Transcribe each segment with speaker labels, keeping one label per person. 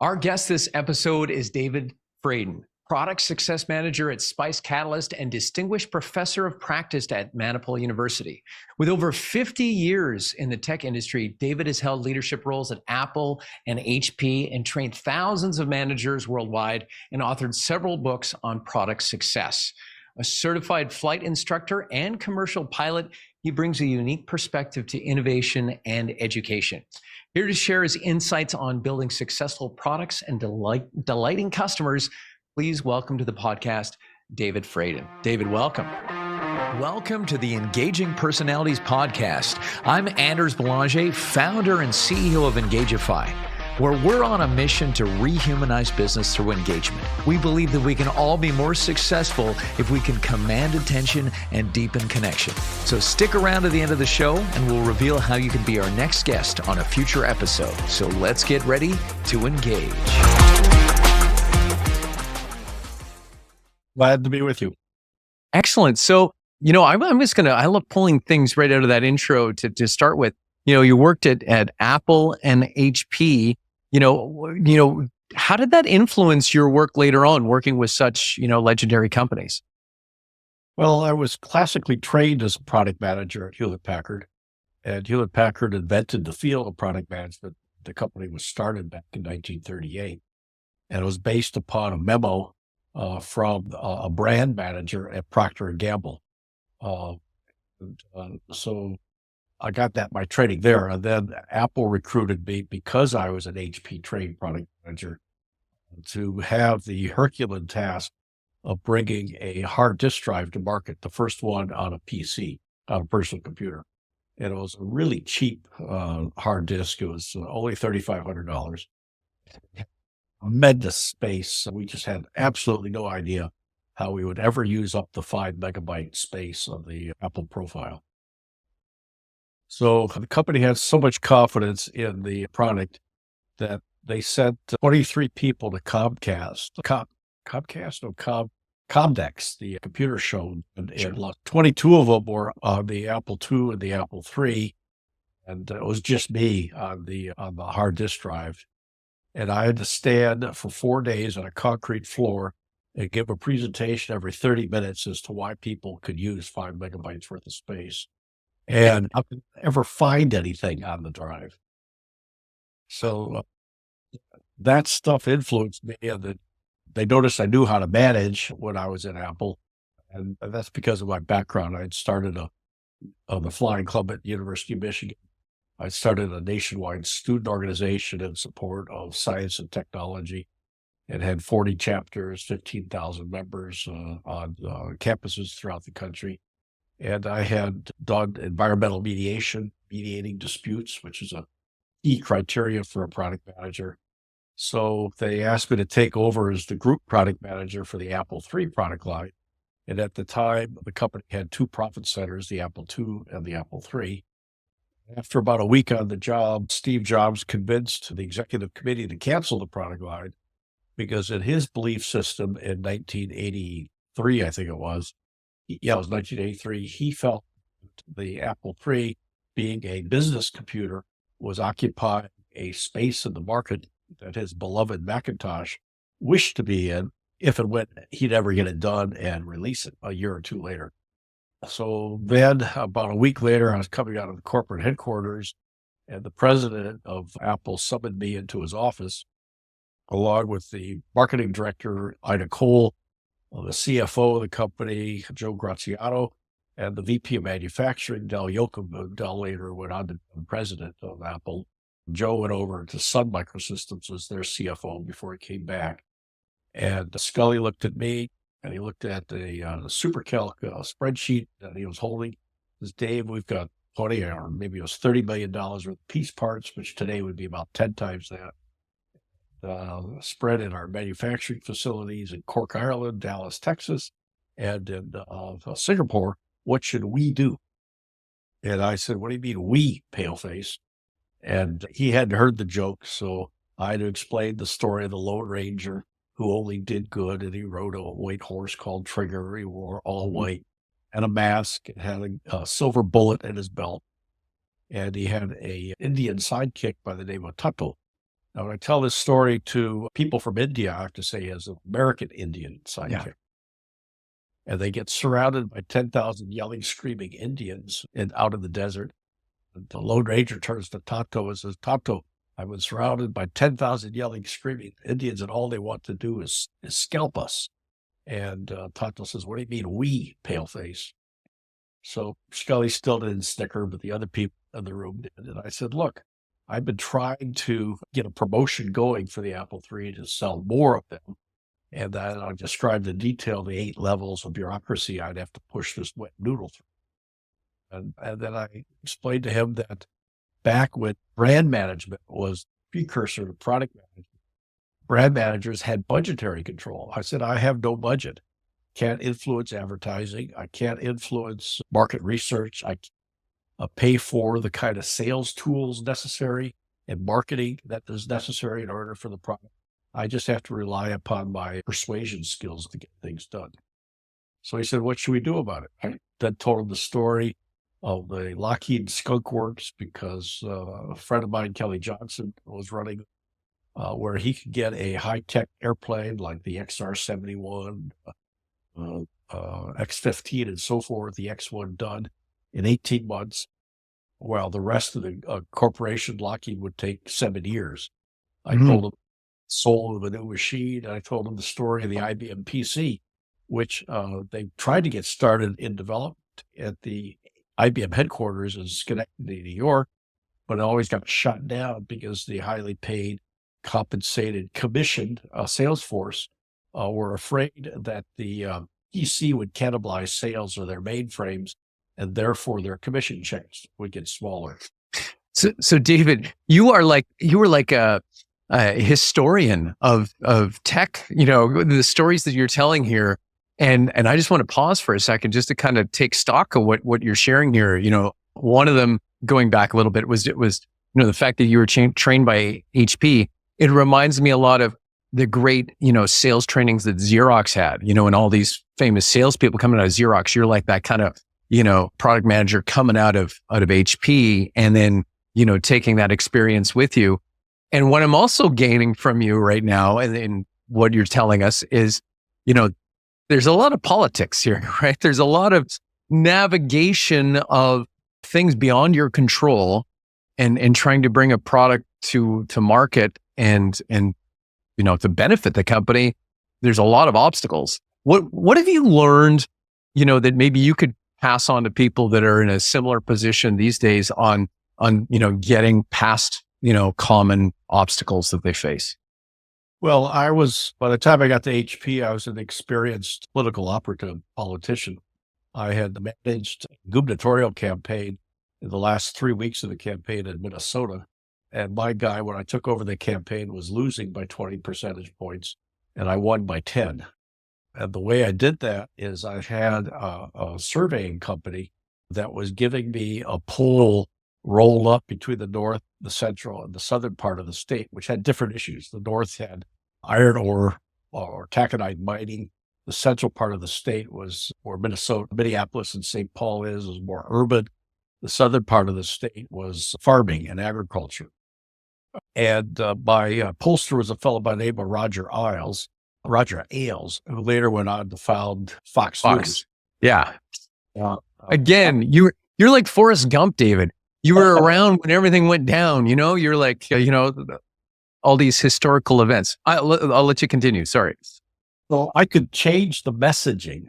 Speaker 1: Our guest this episode is David Fradin, Product Success Manager at Spice Catalyst and Distinguished Professor of Practice at Manipal University. With over 50 years in the tech industry, David has held leadership roles at Apple and HP and trained thousands of managers worldwide and authored several books on product success. A certified flight instructor and commercial pilot, he brings a unique perspective to innovation and education. Here to share his insights on building successful products and delighting customers, please welcome to the podcast, David Fradin. David, welcome. Welcome to the Engaging Personalities Podcast. I'm Anders Belanger, founder and CEO of Engagify, where we're on a mission to rehumanize business through engagement. We believe that we can all be more successful if we can command attention and deepen connection. So stick around to the end of the show and we'll reveal how you can be our next guest on a future episode. So let's get ready to engage.
Speaker 2: Glad to be with you.
Speaker 1: Excellent. So, I love pulling things right out of that intro to start with. You worked at Apple and HP. How did that influence your work later on, working with such, legendary companies?
Speaker 2: Well, I was classically trained as a product manager at Hewlett Packard, and Hewlett Packard invented the field of product management. The company was started back in 1938, and it was based upon a memo from a brand manager at Procter & Gamble. So I got my training there. And then Apple recruited me because I was an HP trained product manager to have the Herculean task of bringing a hard disk drive to market, the first one on a PC, on a personal computer. And it was a really cheap hard disk. It was only $3,500. Tremendous space. We just had absolutely no idea how we would ever use up the 5 megabyte space of the Apple profile. So the company had so much confidence in the product that they sent 23 people to Comdex, the computer show, and 22 of them were on the Apple II and the Apple III, and it was just me on the hard disk drive. And I had to stand for 4 days on a concrete floor and give a presentation every 30 minutes as to why people could use 5 megabytes worth of space. And I couldn't ever find anything on the drive. So that stuff influenced me, and they noticed I knew how to manage when I was at Apple. And that's because of my background. I had started the flying club at the University of Michigan. I started a nationwide student organization in support of science and technology. It had 40 chapters, 15,000 members on campuses throughout the country. And I had done environmental mediating disputes, which is a key criteria for a product manager. So they asked me to take over as the group product manager for the Apple III product line. And at the time, the company had two profit centers, the Apple II and the Apple III. After about a week on the job, Steve Jobs convinced the executive committee to cancel the product line because in his belief system in 1983, I think it was 1983, he felt the Apple III, being a business computer, was occupying a space in the market that his beloved Macintosh wished to be in if and when he'd ever get it done and release it a year or two later. So then about a week later, I was coming out of the corporate headquarters, and the president of Apple summoned me into his office, along with the marketing director, Ida Cole, the CFO of the company, Joe Graziano, and the VP of manufacturing, Del Yoakum, who Del later went on to become president of Apple. Joe went over to Sun Microsystems as their CFO before he came back. And Scully looked at me, and he looked at the SuperCalc spreadsheet that he was holding. He says, Dave, we've got 20 or maybe it was $30 million worth of piece parts, which today would be about 10 times that. Spread in our manufacturing facilities in Cork, Ireland, Dallas, Texas, and in Singapore. What should we do? And I said, what do you mean we, paleface? And he hadn't heard the joke, so I had to explain the story of the Lone Ranger who only did good, and he rode a white horse called Trigger. He wore all white and a mask and had a silver bullet in his belt. And he had a Indian sidekick by the name of Tuttle. Now, when I tell this story to people from India, I have to say he has an American Indian sidekick.
Speaker 1: Yeah.
Speaker 2: And they get surrounded by 10,000 yelling, screaming Indians out in the desert. And the Lone Ranger turns to Tonto and says, Tonto, I was surrounded by 10,000 yelling, screaming Indians, and all they want to do is scalp us. And Tonto says, what do you mean, we, paleface? So Scully still didn't snicker, but the other people in the room did. And I said, look, I've been trying to get a promotion going for the Apple III to sell more of them. And then I described in detail the 8 levels of bureaucracy I'd have to push this wet noodle through. And then I explained to him that back when brand management was precursor to product management, brand managers had budgetary control. I said, I have no budget. Can't influence advertising. I can't influence market research. I pay for the kind of sales tools necessary and marketing that is necessary in order for the product. I just have to rely upon my persuasion skills to get things done. So he said, what should we do about it? I then told him the story of the Lockheed Skunk Works because a friend of mine, Kelly Johnson, was running where he could get a high-tech airplane like the XR-71, X-15 and so forth, the X-1 done in 18 months, while the rest of the corporation, Lockheed, would take 7 years. I told him soul of a new machine. And I told him the story of the IBM PC, which they tried to get started in development at the IBM headquarters in Schenectady, New York, but it always got shut down because the highly paid, compensated, commissioned sales force were afraid that the PC would cannibalize sales of their mainframes, and therefore their commission checks would get smaller.
Speaker 1: So David, you were like a historian of tech, the stories that you're telling here. And I just want to pause for a second just to kind of take stock of what you're sharing here. One of them, going back a little bit, was the fact that you were trained by HP. It reminds me a lot of the great, sales trainings that Xerox had, and all these famous salespeople coming out of Xerox. You're like that kind of, product manager coming out of HP, and then, taking that experience with you. And what I'm also gaining from you right now, and what you're telling us is, there's a lot of politics here, right? There's a lot of navigation of things beyond your control, and trying to bring a product to market and to benefit the company. There's a lot of obstacles. What have you learned, that maybe you could pass on to people that are in a similar position these days on getting past common obstacles that they face?
Speaker 2: Well, by the time I got to HP, I was an experienced political operative politician. I had managed a gubernatorial campaign in the last 3 weeks of the campaign in Minnesota. And my guy, when I took over the campaign, was losing by 20 percentage points, and I won by 10. And the way I did that is I had a surveying company that was giving me a poll rolled up between the north, the central, and the southern part of the state, which had different issues. The north had iron ore or taconite mining. The central part of the state was where Minneapolis and St. Paul was more urban. The southern part of the state was farming and agriculture. And my pollster was a fellow by the name of Roger Ailes, who later went on to found Fox News.
Speaker 1: Yeah. Again, you're like Forrest Gump, David. You were around when everything went down. You're like, all these historical events. I'll let you continue. Sorry.
Speaker 2: So I could change the messaging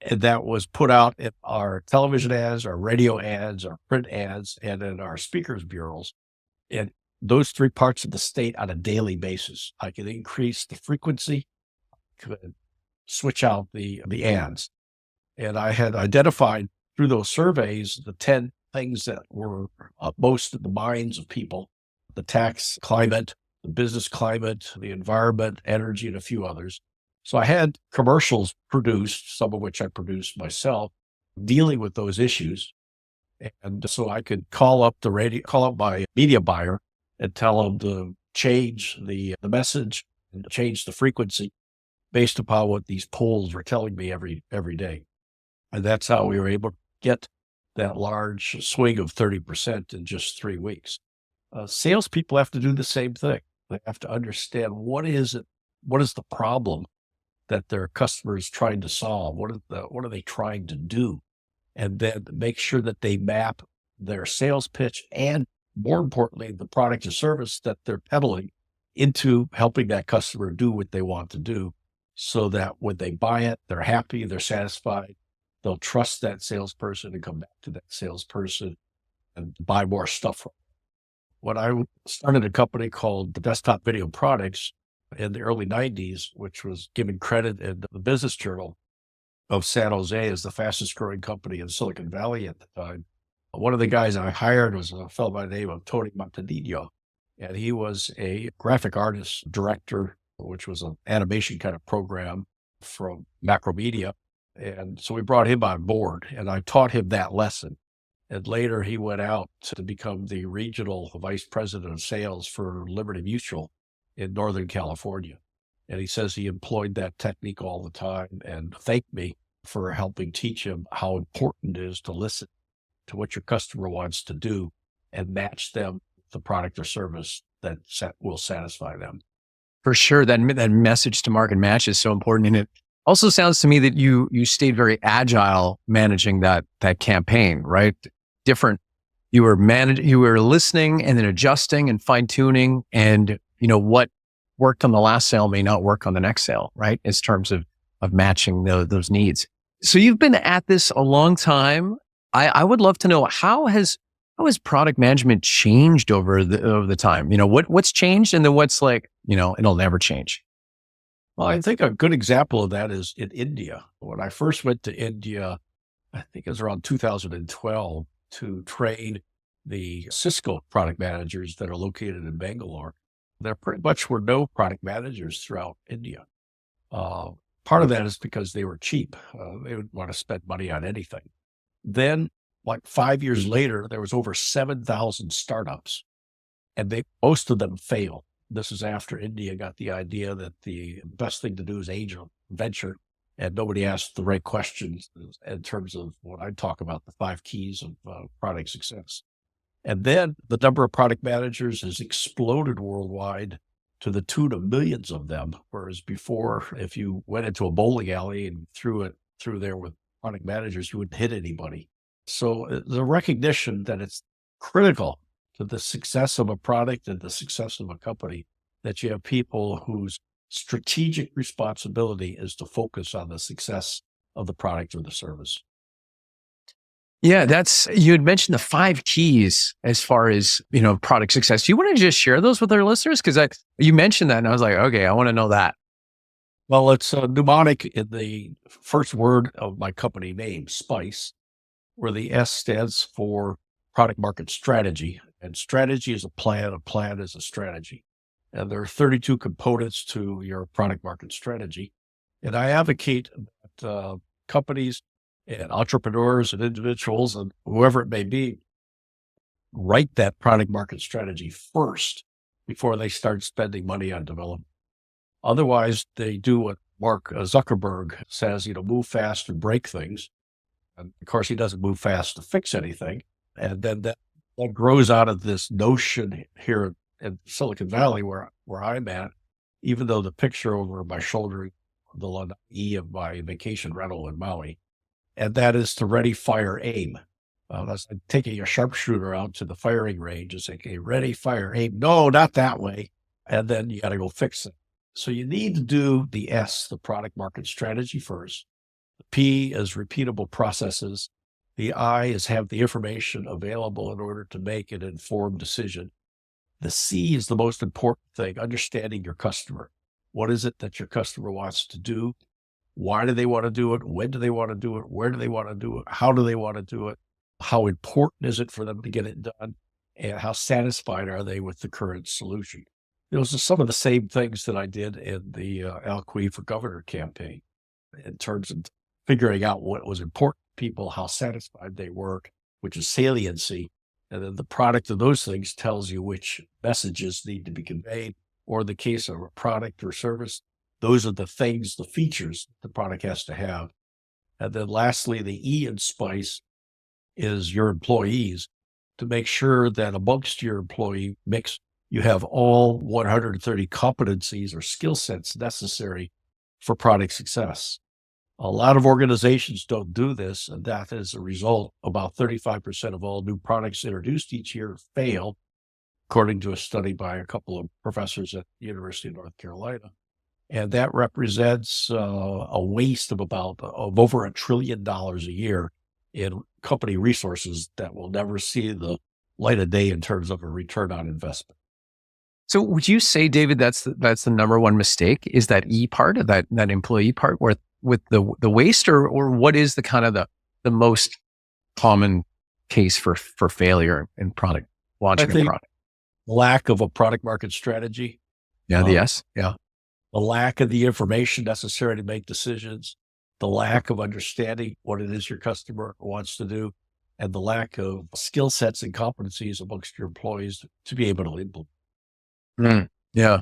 Speaker 2: that was put out in our television ads, our radio ads, our print ads, and in our speakers bureaus in those 3 parts of the state on a daily basis. I could increase the frequency, could switch out the ads. And I had identified through those surveys the 10 things that were most in the minds of people: the tax climate, the business climate, the environment, energy, and a few others. So I had commercials produced, some of which I produced myself, dealing with those issues. And so I could call up my media buyer and tell them to change the message and change the frequency based upon what these polls were telling me every day. And that's how we were able to get that large swing of 30% in just 3 weeks. Salespeople have to do the same thing. They have to understand what is the problem that their customer is trying to solve? What are they trying to do? And then make sure that they map their sales pitch and, more importantly, the product or service that they're peddling into helping that customer do what they want to do, so that when they buy it, they're happy, they're satisfied, they'll trust that salesperson and come back to that salesperson and buy more stuff from them. When I started a company called the Desktop Video Products in the early 90s, which was given credit in the Business Journal of San Jose as the fastest growing company in Silicon Valley at the time, one of the guys I hired was a fellow by the name of Tony Montanino. And he was a graphic artist director, which was an animation kind of program from Macromedia. And so we brought him on board, and I taught him that lesson. And later he went out to become the regional vice president of sales for Liberty Mutual in Northern California. And he says he employed that technique all the time and thanked me for helping teach him how important it is to listen to what your customer wants to do and match them with the product or service that will satisfy them.
Speaker 1: For sure, that message to market match is so important, and it also sounds to me that you stayed very agile managing that campaign, right? Different. You were listening and then adjusting and fine tuning, and what worked on the last sale may not work on the next sale, right? In terms of matching those needs. So you've been at this a long time. I would love to know how has product management changed over the time? What's changed, and then what's it'll never change.
Speaker 2: Well, I think a good example of that is in India. When I first went to India, I think it was around 2012, to train the Cisco product managers that are located in Bangalore. There pretty much were no product managers throughout India. Part of that is because they were cheap. They would want to spend money on anything. Then, like 5 years later, there was over 7,000 startups, and most of them failed. This is after India got the idea that the best thing to do is angel venture, and nobody asked the right questions in terms of what I talk about, the 5 keys of product success. And then the number of product managers has exploded worldwide to the tune of millions of them, whereas before, if you went into a bowling alley and threw it through there with product managers, you wouldn't hit anybody. So the recognition that it's critical to the success of a product and the success of a company that you have people whose strategic responsibility is to focus on the success of the product or the service.
Speaker 1: Yeah, you had mentioned the 5 keys as far as, product success. Do you want to just share those with our listeners? Because you mentioned that and I was like, okay, I want to know that.
Speaker 2: Well, it's a mnemonic in the first word of my company name, Spice, where the S stands for product market strategy. And strategy is a plan is a strategy. And there are 32 components to your product market strategy. And I advocate that companies and entrepreneurs and individuals and whoever it may be write that product market strategy first before they start spending money on development. Otherwise, they do what Mark Zuckerberg says, move fast and break things. And of course, he doesn't move fast to fix anything. And then that grows out of this notion here in Silicon Valley where I'm at, even though the picture over my shoulder, the Lanai of my vacation rental in Maui, and that is to ready, fire, aim. That's like taking a sharpshooter out to the firing range and saying, okay, ready, fire, aim. No, not that way. And then you got to go fix it. So you need to do the S, the product market strategy first. The P is repeatable processes. The I is have the information available in order to make an informed decision. The C is the most important thing, understanding your customer. What is it that your customer wants to do? Why do they want to do it? When do they want to do it? Where do they want to do it? How do they want to do it? How important is it for them to get it done? And how satisfied are they with the current solution? Those are some of the same things that I did in the Al Qui for Governor campaign in terms of figuring out what was important to people, how satisfied they were, which is saliency. And then the product of those things tells you which messages need to be conveyed, or in the case of a product or service, those are the things, the features the product has to have. And then lastly, the E in Spice is your employees, to make sure that amongst your employee mix, you have all 130 competencies or skill sets necessary for product success. A lot of organizations don't do this, and that as a result, about 35% of all new products introduced each year fail, according to a study by a couple of professors at the University of North Carolina. And that represents a waste of over $1 trillion a year in company resources that will never see the light of day in terms of a return on investment.
Speaker 1: So would you say, David, that's the number one mistake, is that E part of that employee part where with the waste, or what is the kind of the most common case for failure in product launching a product?
Speaker 2: Lack of a product market strategy.
Speaker 1: Yeah, the S. Yeah.
Speaker 2: The lack of the information necessary to make decisions, the lack of understanding what it is your customer wants to do, and the lack of skill sets and competencies amongst your employees to be able to implement.
Speaker 1: Yeah.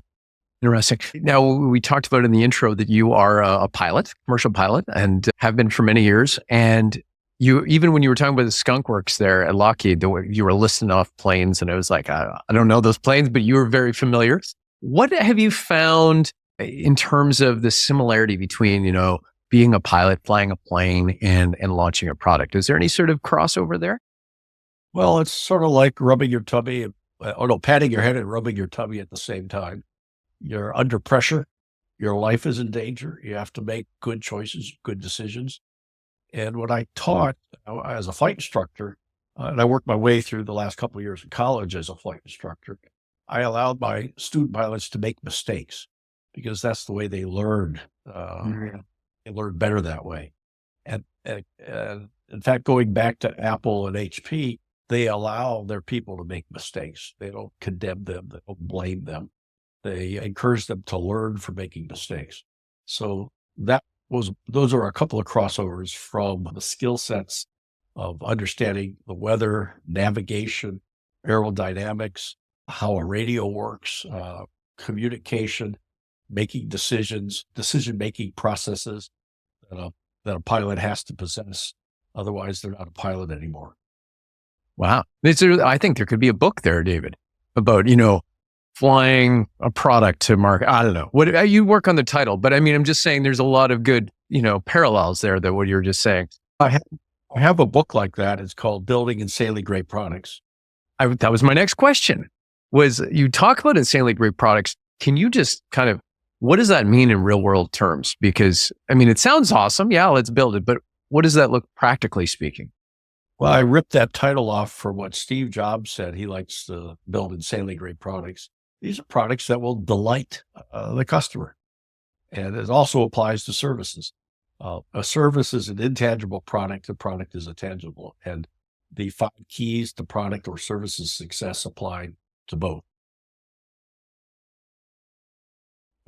Speaker 1: Interesting. Now, we talked about in the intro that you are a pilot, commercial pilot, and have been for many years. And you, even when you were talking about the Skunk Works there at Lockheed, you were listing off planes, and it was like, I don't know those planes, but you were very familiar. What have you found in terms of the similarity between, being a pilot, flying a plane, and launching a product? Is there any sort of crossover there?
Speaker 2: Well, it's sort of like rubbing your tummy, patting your head and rubbing your tummy at the same time. You're under pressure. Your life is in danger. You have to make good choices, good decisions. And when I taught as a flight instructor, and I worked my way through the last couple of years of college as a flight instructor, I allowed my student pilots to make mistakes because that's the way they learned. They learn better that way. And in fact, going back to Apple and HP, they allow their people to make mistakes. They don't condemn them. They don't blame them. They encourage them to learn from making mistakes. So those are a couple of crossovers from the skill sets of understanding the weather, navigation, aerodynamics, how a radio works, communication, making decisions, decision-making processes that a pilot has to possess. Otherwise, they're not a pilot anymore.
Speaker 1: Wow. I think there could be a book there, David, about, flying a product to market. I don't know what you work on the title, but I mean, I'm just saying there's a lot of good, parallels there that what you're just saying.
Speaker 2: I have a book like that. It's called Building Insanely Great Products.
Speaker 1: That was my next question, was you talk about insanely great products. Can you just kind of, what does that mean in real world terms? Because I mean, it sounds awesome. Yeah, let's build it. But what does that look practically speaking?
Speaker 2: Well, I ripped that title off from what Steve Jobs said. He likes to build insanely great products. These are products that will delight the customer. And it also applies to services. A service is an intangible product. A product is a tangible. And the 5 keys to product or services success apply to both.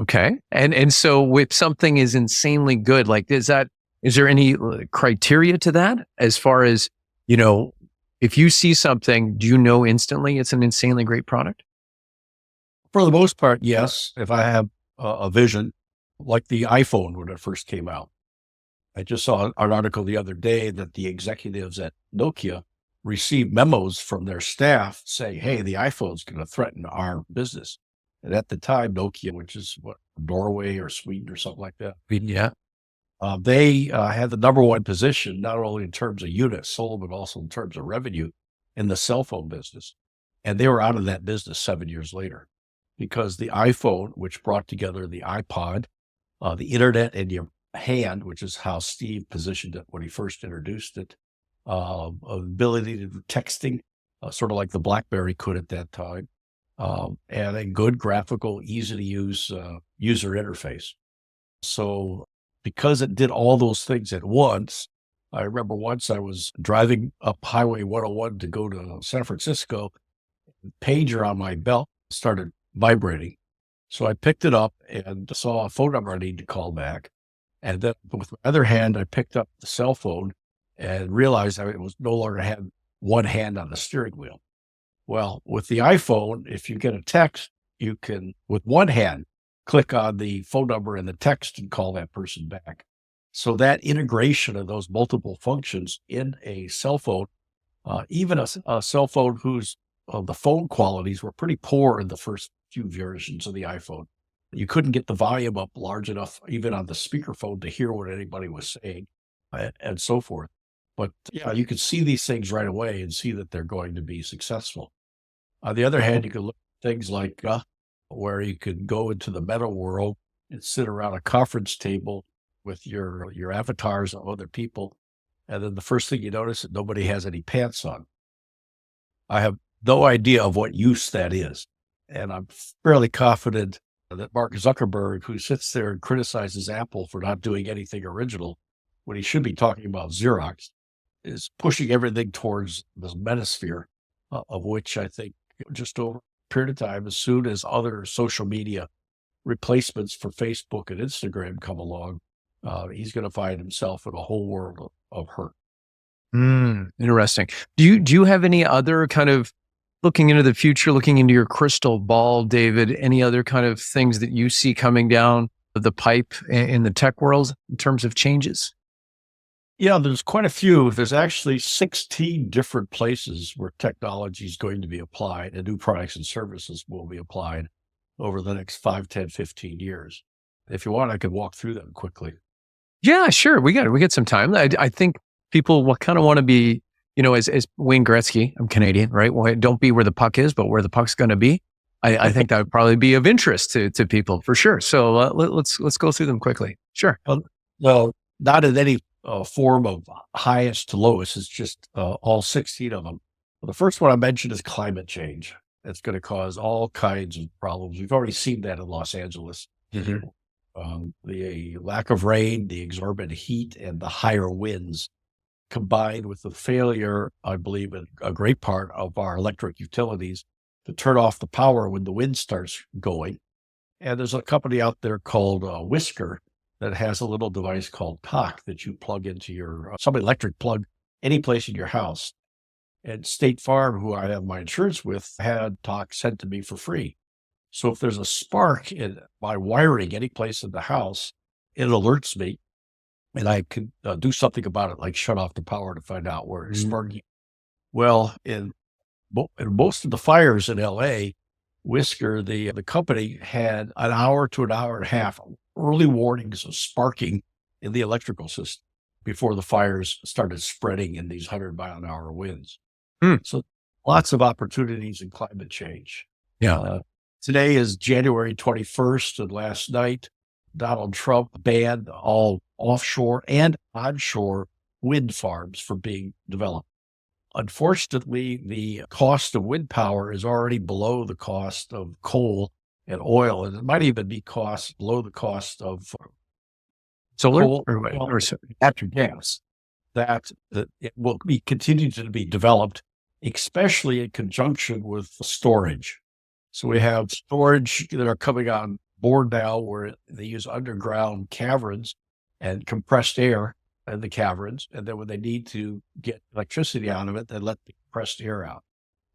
Speaker 1: Okay. And so if something is insanely good, like is there any criteria to that as far as, if you see something, do you know instantly it's an insanely great product?
Speaker 2: For the most part, yes. If I have a vision, like the iPhone when it first came out. I just saw an article the other day that the executives at Nokia received memos from their staff saying, hey, the iPhone's going to threaten our business. And at the time, Nokia, which is Norway or Sweden or something like that.
Speaker 1: Yeah.
Speaker 2: They had the number one position, not only in terms of units sold, but also in terms of revenue in the cell phone business. And they were out of that business 7 years later because the iPhone, which brought together the iPod, the internet in your hand, which is how Steve positioned it when he first introduced it, ability to do texting, sort of like the BlackBerry could at that time, and a good graphical, easy to use user interface. So because it did all those things at once, I remember once I was driving up Highway 101 to go to San Francisco, the pager on my belt started vibrating. So I picked it up and saw a phone number I needed to call back. And then with my other hand, I picked up the cell phone and realized I was no longer had one hand on the steering wheel. Well, with the iPhone, if you get a text, you can, with one hand, click on the phone number in the text and call that person back. So that integration of those multiple functions in a cell phone, even a cell phone whose the phone qualities were pretty poor in the first few versions of the iPhone. You couldn't get the volume up large enough, even on the speakerphone, to hear what anybody was saying, and so forth. But yeah, you could see these things right away and see that they're going to be successful. On the other hand, you could look at things like where you could go into the meta world and sit around a conference table with your avatars of other people, and then the first thing you notice is nobody has any pants on. I have no idea of what use that is, and I'm fairly confident that Mark Zuckerberg, who sits there and criticizes Apple for not doing anything original when he should be talking about Xerox, is pushing everything towards this metasphere, of which I think just over a period of time, as soon as other social media replacements for Facebook and Instagram come along, he's going to find himself in a whole world of hurt.
Speaker 1: Interesting. Do you have any other kind of, looking into the future, looking into your crystal ball, David, any other kind of things that you see coming down the pipe in the tech world in terms of changes?
Speaker 2: Yeah, there's quite a few. There's actually 16 different places where technology is going to be applied and new products and services will be applied over the next 5, 10, 15 years. If you want, I could walk through them quickly.
Speaker 1: Yeah, sure. We got some time. I think people will kind of want to be, as Wayne Gretzky, I'm Canadian, right? Well, don't be where the puck is, but where the puck's going to be. I think that would probably be of interest to people for sure. So let's go through them quickly. Sure.
Speaker 2: Well, not in any form of highest to lowest. It's just all 16 of them. Well, the first one I mentioned is climate change. It's going to cause all kinds of problems. We've already seen that in Los Angeles. The lack of rain, the exorbitant heat, and the higher winds, combined with the failure, I believe, in a great part of our electric utilities to turn off the power when the wind starts going. And there's a company out there called Whisker that has a little device called Talk that you plug into your some electric plug any place in your house. And State Farm, who I have my insurance with, had Talk sent to me for free. So if there's a spark in my wiring any place in the house, it alerts me, and I can do something about it, like shut off the power to find out where it's sparking. Well, in most of the fires in LA, Whisker, the company, had an hour to an hour and a half early warnings of sparking in the electrical system before the fires started spreading in these 100-mile-an-hour winds. So lots of opportunities in climate change.
Speaker 1: Yeah.
Speaker 2: Today is January 21st, and last night, Donald Trump banned all offshore and onshore wind farms from being developed. Unfortunately, the cost of wind power is already below the cost of coal and oil, and it might even be below the cost of
Speaker 1: solar
Speaker 2: coal
Speaker 1: or
Speaker 2: natural gas. That it will be continued to be developed, especially in conjunction with storage. So we have storage that are coming on board now where they use underground caverns and compressed air in the caverns. And then when they need to get electricity out of it, they let the compressed air out.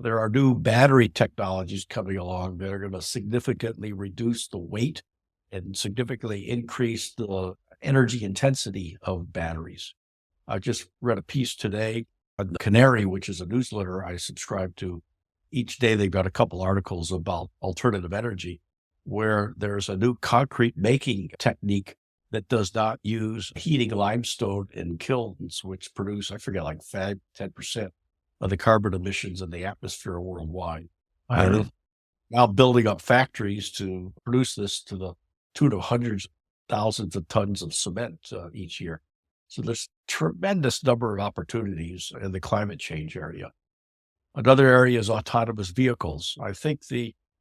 Speaker 2: There are new battery technologies coming along that are going to significantly reduce the weight and significantly increase the energy intensity of batteries. I just read a piece today on the Canary, which is a newsletter I subscribe to. Each day they've got a couple articles about alternative energy, where there's a new concrete making technique that does not use heating limestone in kilns, which produce, I forget, like 5-10% of the carbon emissions in the atmosphere worldwide. They're now building up factories to produce this to the tune of hundreds of thousands of tons of cement each year. So there's tremendous number of opportunities in the climate change area. Another area is autonomous vehicles. I think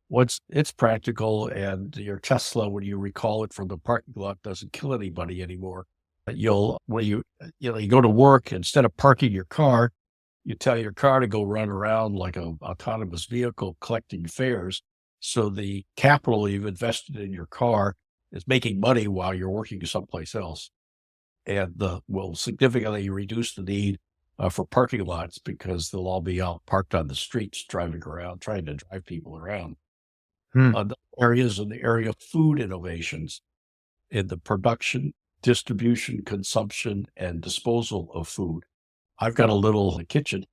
Speaker 2: once it's practical and your Tesla, when you recall it from the parking lot, doesn't kill anybody anymore. When you go to work, instead of parking your car, you tell your car to go run around like an autonomous vehicle collecting fares. So the capital you've invested in your car is making money while you're working someplace else, and will significantly reduce the need for parking lots because they'll all be out parked on the streets, driving around, trying to drive people around. Other areas in the area of food innovations in the production, distribution, consumption, and disposal of food. I've got a little kitchen.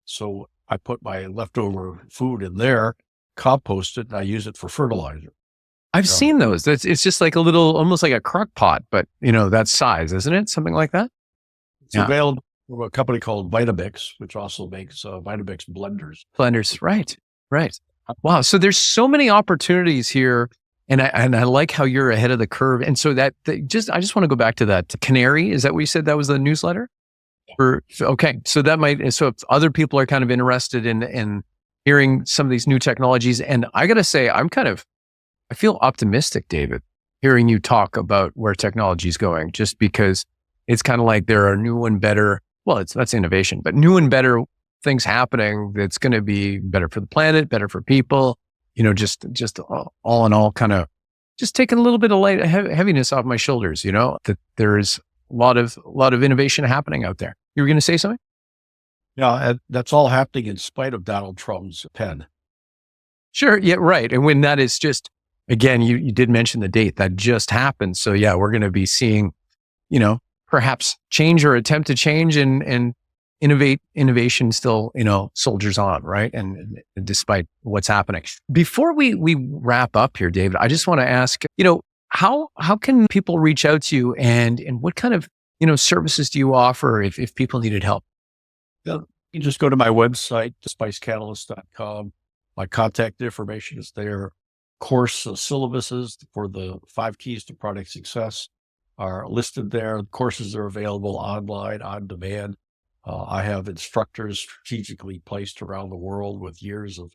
Speaker 2: So I put my leftover food in there, compost it, and I use it for fertilizer.
Speaker 1: I've
Speaker 2: Yeah.
Speaker 1: seen those. It's just like a little, almost like a crock pot, but that size, isn't it? Something like that.
Speaker 2: It's
Speaker 1: Yeah.
Speaker 2: available from a company called Vitamix, which also makes Vitamix blenders.
Speaker 1: Blenders. Right. Wow. So there's so many opportunities here. And I like how you're ahead of the curve. And so I just want to go back to that Canary. Is that what you said? That was the newsletter? Okay. So if other people are kind of interested in hearing some of these new technologies, and I got to say, I feel optimistic, David, hearing you talk about where technology is going, just because it's kind of like there are new and better, that's innovation, but new and better things happening that's going to be better for the planet, better for people, just all in all, kind of just taking a little bit of heaviness off my shoulders, that there's a lot of innovation happening out there. You were going to say something?
Speaker 2: Yeah, and that's all happening in spite of Donald Trump's pen.
Speaker 1: Sure. Yeah, right. And when that is just, again, you did mention the date that just happened. So yeah, we're going to be seeing, perhaps change or attempt to change and innovation still, soldiers on, right? And despite what's happening. Before we wrap up here, David, I just want to ask, how can people reach out to you and what kind of, services do you offer if people needed help?
Speaker 2: You can just go to my website, spicecatalyst.com. My contact information is there. Course syllabuses for the 5 keys to product success are listed there. The courses are available online, on demand. I have instructors strategically placed around the world with years of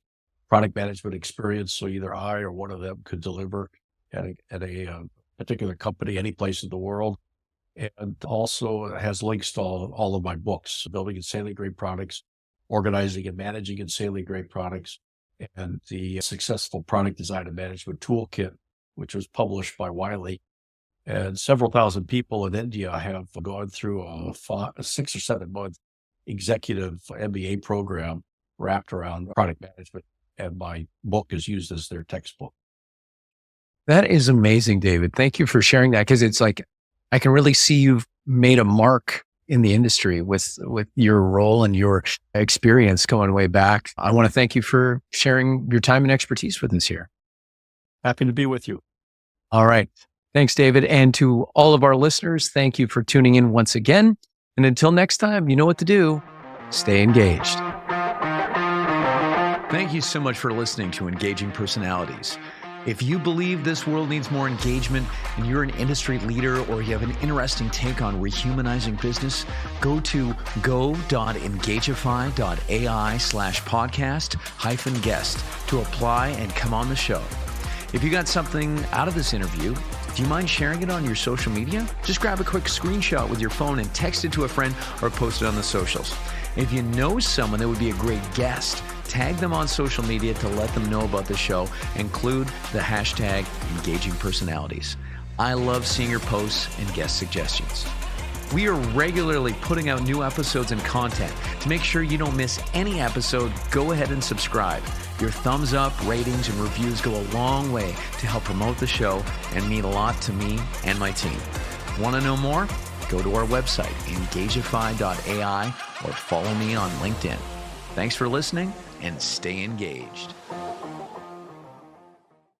Speaker 2: product management experience. So either I or one of them could deliver at a particular company, any place in the world. And also has links to all of my books, Building and Scaling Great Products, Organizing and Managing and Scaling Great Products, and the Successful Product Design and Management Toolkit, which was published by Wiley. And several thousand people in India have gone through a 6 or 7 month executive MBA program wrapped around product management. And my book is used as their textbook.
Speaker 1: That is amazing, David. Thank you for sharing that, because it's like, I can really see you've made a mark in the industry with your role and your experience going way back. I want to thank you for sharing your time and expertise with us here.
Speaker 2: Happy to be with you.
Speaker 1: All right. Thanks, David. And to all of our listeners, thank you for tuning in once again. And until next time, you know what to do. Stay engaged. Thank you so much for listening to Engaging Personalities. If you believe this world needs more engagement and you're an industry leader or you have an interesting take on rehumanizing business, go to go.engagify.ai/podcast-guest to apply and come on the show. If you got something out of this interview, do you mind sharing it on your social media? Just grab a quick screenshot with your phone and text it to a friend or post it on the socials. If you know someone that would be a great guest, tag them on social media to let them know about the show. Include the hashtag Engaging Personalities. I love seeing your posts and guest suggestions. We are regularly putting out new episodes and content. To make sure you don't miss any episode, go ahead and subscribe. Your thumbs up, ratings, and reviews go a long way to help promote the show and mean a lot to me and my team. Want to know more? Go to our website, engagify.ai, or follow me on LinkedIn. Thanks for listening and stay engaged.